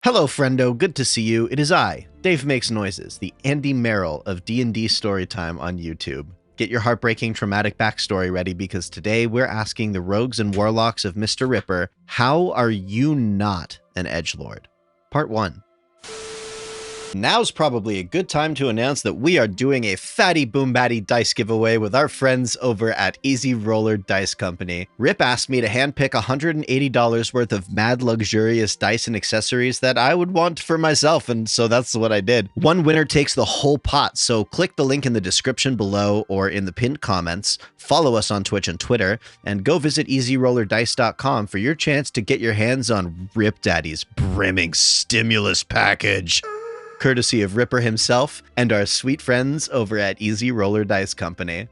Hello, friendo. Good to see you. It is I, Dave Makes Noises, the Andy Merrill of D&D Storytime on YouTube. Get your heartbreaking, traumatic backstory ready because today we're asking the rogues and warlocks of MrRipper, how are you not an edgelord? Part 1. Now's probably a good time to announce that we are doing a fatty boom batty dice giveaway with our friends over at Easy Roller Dice Company. Rip asked me to handpick $180 worth of mad luxurious dice and accessories that I would want for myself, and so that's what I did. One winner takes the whole pot, so click the link in the description below or in the pinned comments, follow us on Twitch and Twitter, and go visit easyrollerdice.com for your chance to get your hands on Rip Daddy's brimming stimulus package, courtesy of Ripper himself and our sweet friends over at Easy Roller Dice Company.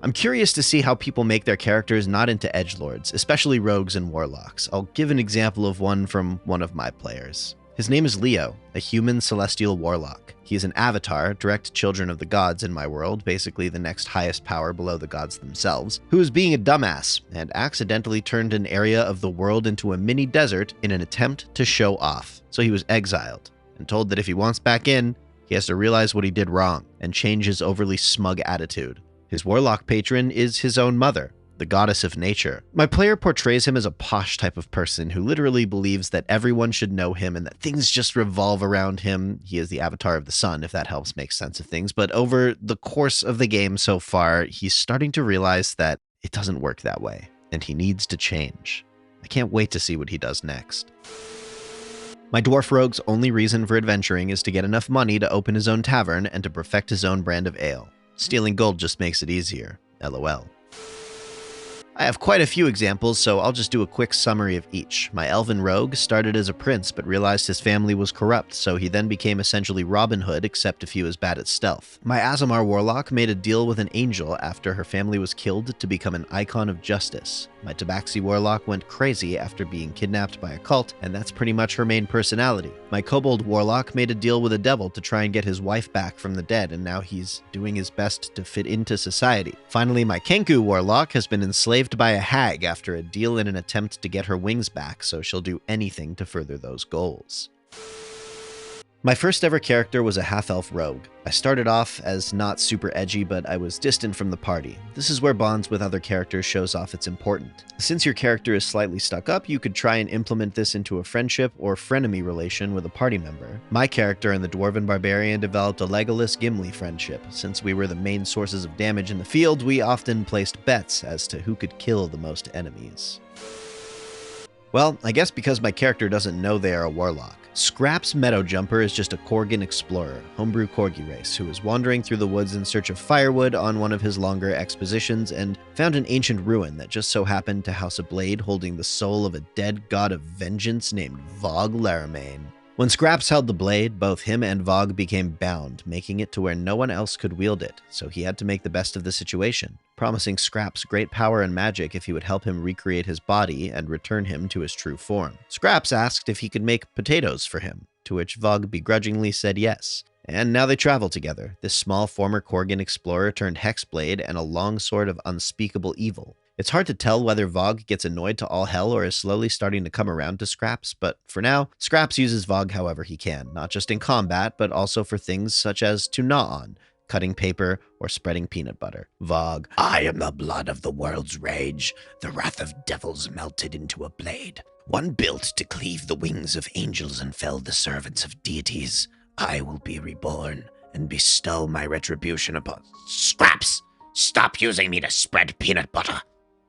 I'm curious to see how people make their characters not into edgelords, especially rogues and warlocks. I'll give an example of one from one of my players. His name is Leo, a human celestial warlock. He is an avatar, direct children of the gods in my world, basically the next highest power below the gods themselves, who is being a dumbass and accidentally turned an area of the world into a mini desert in an attempt to show off. So he was exiled and told that if he wants back in, he has to realize what he did wrong and change his overly smug attitude. His warlock patron is his own mother, the goddess of nature. My player portrays him as a posh type of person who literally believes that everyone should know him and that things just revolve around him. He is the avatar of the sun, if that helps make sense of things. But over the course of the game so far, he's starting to realize that it doesn't work that way, and he needs to change. I can't wait to see what he does next. My dwarf rogue's only reason for adventuring is to get enough money to open his own tavern and to perfect his own brand of ale. Stealing gold just makes it easier. LOL. I have quite a few examples, so I'll just do a quick summary of each. My elven rogue started as a prince, but realized his family was corrupt, so he then became essentially Robin Hood, except if he was bad at stealth. My Aasimar warlock made a deal with an angel after her family was killed to become an icon of justice. My Tabaxi warlock went crazy after being kidnapped by a cult, and that's pretty much her main personality. My kobold warlock made a deal with a devil to try and get his wife back from the dead, and now he's doing his best to fit into society. Finally, my Kenku warlock has been enslaved by a hag after a deal in an attempt to get her wings back, so she'll do anything to further those goals. My first ever character was a half-elf rogue. I started off as not super edgy, but I was distant from the party. This is where bonds with other characters shows off it's important. Since your character is slightly stuck up, you could try and implement this into a friendship or frenemy relation with a party member. My character and the Dwarven Barbarian developed a Legolas-Gimli friendship. Since we were the main sources of damage in the field, we often placed bets as to who could kill the most enemies. Well, I guess because my character doesn't know they are a warlock. Scraps Meadowjumper is just a Korgan explorer, homebrew Corgi race, who was wandering through the woods in search of firewood on one of his longer expositions and found an ancient ruin that just so happened to house a blade holding the soul of a dead god of vengeance named Vogue Laramane. When Scraps held the blade, both him and Vogue became bound, making it to where no one else could wield it, so he had to make the best of the situation, promising Scraps great power and magic if he would help him recreate his body and return him to his true form. Scraps asked if he could make potatoes for him, to which Vogue begrudgingly said yes. And now they travel together, this small former Korgan explorer turned hexblade and a longsword of unspeakable evil. It's hard to tell whether Vogue gets annoyed to all hell or is slowly starting to come around to Scraps, but for now, Scraps uses Vogue however he can, not just in combat, but also for things such as to gnaw on, cutting paper, or spreading peanut butter. Vogue: I am the blood of the world's rage, the wrath of devils melted into a blade, one built to cleave the wings of angels and fell the servants of deities. I will be reborn and bestow my retribution upon... Scraps! Stop using me to spread peanut butter!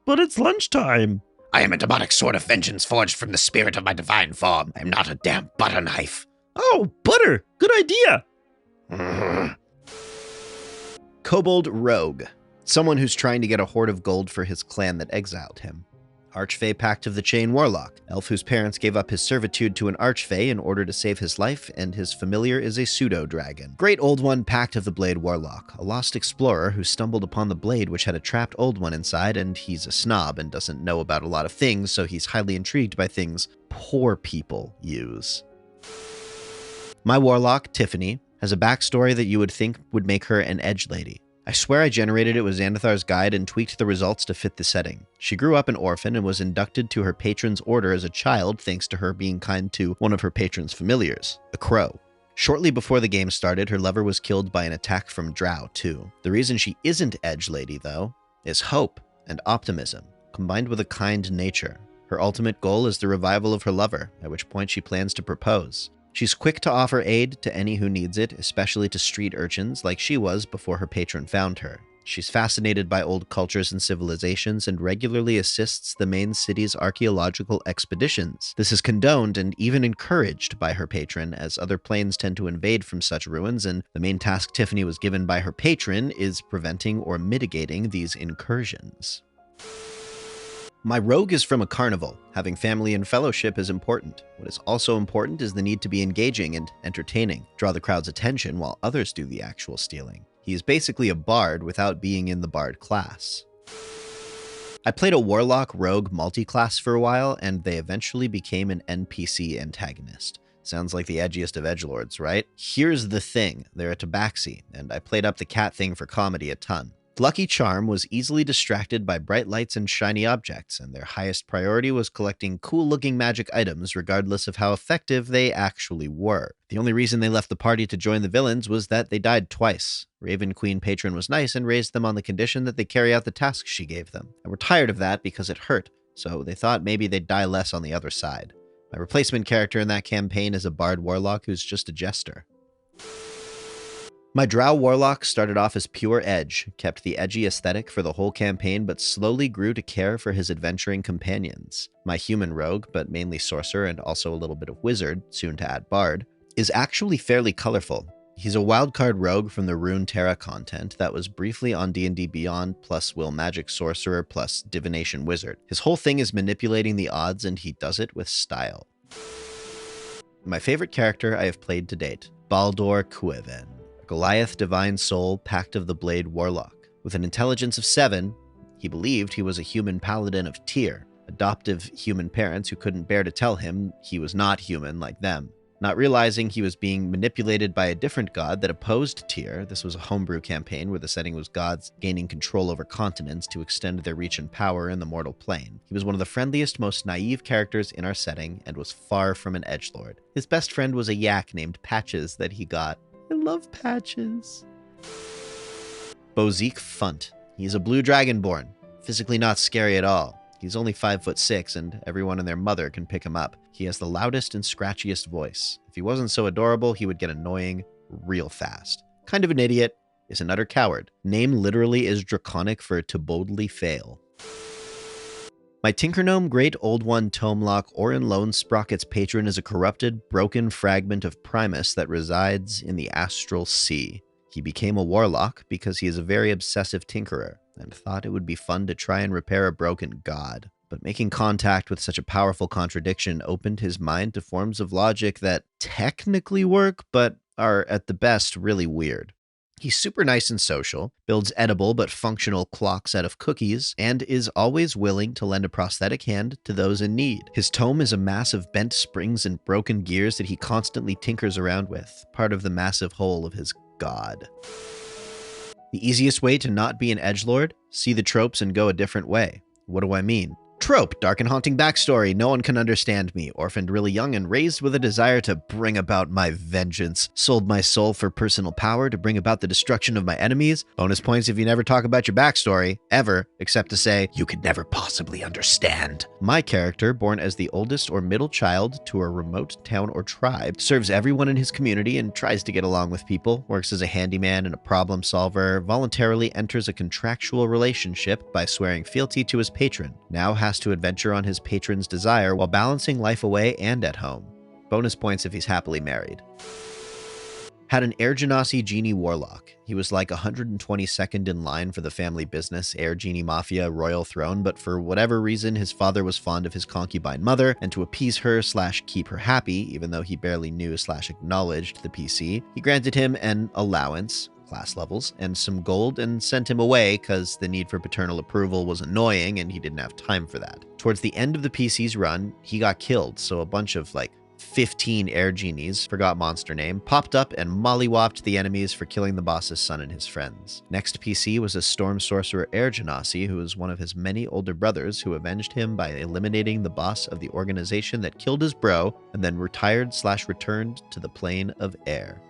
But it's lunchtime! I am a demonic sword of vengeance forged from the spirit of my divine form. I am not a damn butter knife. Oh, butter! Good idea! Kobold Rogue. Someone who's trying to get a hoard of gold for his clan that exiled him. Archfey Pact of the Chain Warlock. Elf whose parents gave up his servitude to an Archfey in order to save his life, and his familiar is a pseudo-dragon. Great Old One Pact of the Blade Warlock. A lost explorer who stumbled upon the blade which had a trapped Old One inside, and he's a snob and doesn't know about a lot of things, so he's highly intrigued by things poor people use. My warlock, Tiffany, has a backstory that you would think would make her an edge lady. I swear I generated it with Xanathar's guide and tweaked the results to fit the setting. She grew up an orphan and was inducted to her patron's order as a child thanks to her being kind to one of her patron's familiars, a crow. Shortly before the game started, her lover was killed by an attack from Drow, too. The reason she isn't Edge Lady, though, is hope and optimism, combined with a kind nature. Her ultimate goal is the revival of her lover, at which point she plans to propose. She's quick to offer aid to any who needs it, especially to street urchins like she was before her patron found her. She's fascinated by old cultures and civilizations and regularly assists the main city's archaeological expeditions. This is condoned and even encouraged by her patron, as other planes tend to invade from such ruins, and the main task Tiffany was given by her patron is preventing or mitigating these incursions. My rogue is from a carnival. Having family and fellowship is important. What is also important is the need to be engaging and entertaining, draw the crowd's attention while others do the actual stealing. He is basically a bard without being in the bard class. I played a warlock rogue multi-class for a while, and they eventually became an NPC antagonist. Sounds like the edgiest of edgelords, right? Here's the thing, they're a tabaxi, and I played up the cat thing for comedy a ton. Lucky Charm was easily distracted by bright lights and shiny objects, and their highest priority was collecting cool-looking magic items regardless of how effective they actually were. The only reason they left the party to join the villains was that they died twice. Raven Queen Patron was nice and raised them on the condition that they carry out the tasks she gave them, and were tired of that because it hurt, so they thought maybe they'd die less on the other side. My replacement character in that campaign is a bard warlock who's just a jester. My drow warlock started off as pure edge, kept the edgy aesthetic for the whole campaign, but slowly grew to care for his adventuring companions. My human rogue, but mainly sorcerer and also a little bit of wizard, soon to add bard, is actually fairly colorful. He's a wildcard rogue from the Runeterra content that was briefly on D&D Beyond, plus will magic sorcerer plus divination wizard. His whole thing is manipulating the odds, and he does it with style. My favorite character I have played to date, Baldur Kueven. Goliath Divine Soul, Pact of the Blade Warlock. With an intelligence of 7, he believed he was a human paladin of Tyr, adoptive human parents who couldn't bear to tell him he was not human like them. Not realizing he was being manipulated by a different god that opposed Tyr, this was a homebrew campaign where the setting was gods gaining control over continents to extend their reach and power in the mortal plane. He was one of the friendliest, most naive characters in our setting and was far from an edgelord. His best friend was a yak named Patches that he got. I love Patches. Bozique Funt. He's a blue dragonborn. Physically not scary at all. He's only 5'6", and everyone and their mother can pick him up. He has the loudest and scratchiest voice. If he wasn't so adorable, he would get annoying real fast. Kind of an idiot, is an utter coward. Name literally is draconic for to boldly fail. My Tinkernome Great Old One Tomelock Orin Lone Sprocket's patron is a corrupted, broken fragment of Primus that resides in the Astral Sea. He became a warlock because he is a very obsessive tinkerer, and thought it would be fun to try and repair a broken god. But making contact with such a powerful contradiction opened his mind to forms of logic that technically work, but are at the best really weird. He's super nice and social, builds edible but functional clocks out of cookies, and is always willing to lend a prosthetic hand to those in need. His tome is a mass of bent springs and broken gears that he constantly tinkers around with, part of the massive whole of his god. The easiest way to not be an edgelord? See the tropes and go a different way. What do I mean? Trope, dark and haunting backstory, no one can understand me, orphaned really young and raised with a desire to bring about my vengeance, sold my soul for personal power to bring about the destruction of my enemies. Bonus points if you never talk about your backstory, ever, except to say, You could never possibly understand. My character, born as the oldest or middle child to a remote town or tribe, serves everyone in his community and tries to get along with people, works as a handyman and a problem solver, voluntarily enters a contractual relationship by swearing fealty to his patron, now has to adventure on his patron's desire while balancing life away and at home. Bonus points if he's happily married. Had an Air Genasi Genie Warlock. He was like 122nd in line for the family business, Air Genie Mafia Royal Throne, but for whatever reason his father was fond of his concubine mother, and to appease her / keep her happy, even though he barely knew / acknowledged the PC, he granted him an allowance, class levels, and some gold, and sent him away because the need for paternal approval was annoying and he didn't have time for that. Towards the end of the PC's run, he got killed, so a bunch of 15 air genies, forgot monster name, popped up and mollywopped the enemies for killing the boss's son and his friends. Next PC was a storm sorcerer air genasi, who was one of his many older brothers who avenged him by eliminating the boss of the organization that killed his bro and then retired/returned to the plane of air.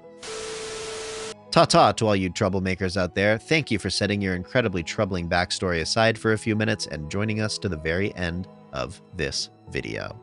Ta-ta to all you troublemakers out there. Thank you for setting your incredibly troubling backstory aside for a few minutes and joining us to the very end of this video.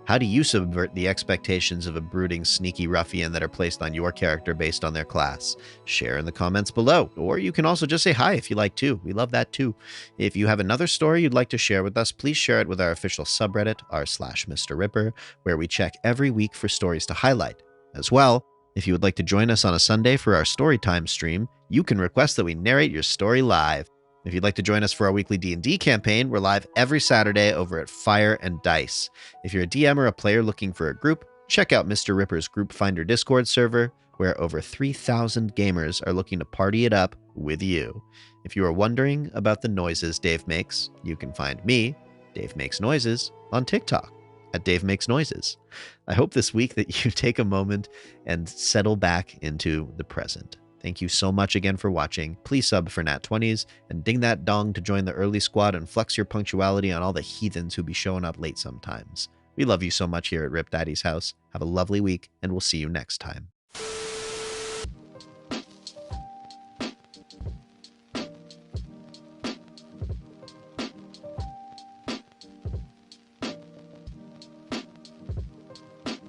How do you subvert the expectations of a brooding, sneaky ruffian that are placed on your character based on their class? Share in the comments below, or you can also just say hi if you like too. We love that too. If you have another story you'd like to share with us, please share it with our official subreddit, r/MrRipper, where we check every week for stories to highlight. As well, if you would like to join us on a Sunday for our Storytime stream, you can request that we narrate your story live. If you'd like to join us for our weekly D&D campaign, we're live every Saturday over at Fire and Dice. If you're a DM or a player looking for a group, check out MrRipper's Group Finder Discord server, where over 3,000 gamers are looking to party it up with you. If you are wondering about the noises Dave makes, you can find me, Dave Makes Noises, on TikTok at Dave Makes Noises. I hope this week that you take a moment and settle back into the present. Thank you so much again for watching. Please sub for Nat20s and ding that dong to join the early squad and flex your punctuality on all the heathens who be showing up late sometimes. We love you so much here at Rip Daddy's house. Have a lovely week, and we'll see you next time.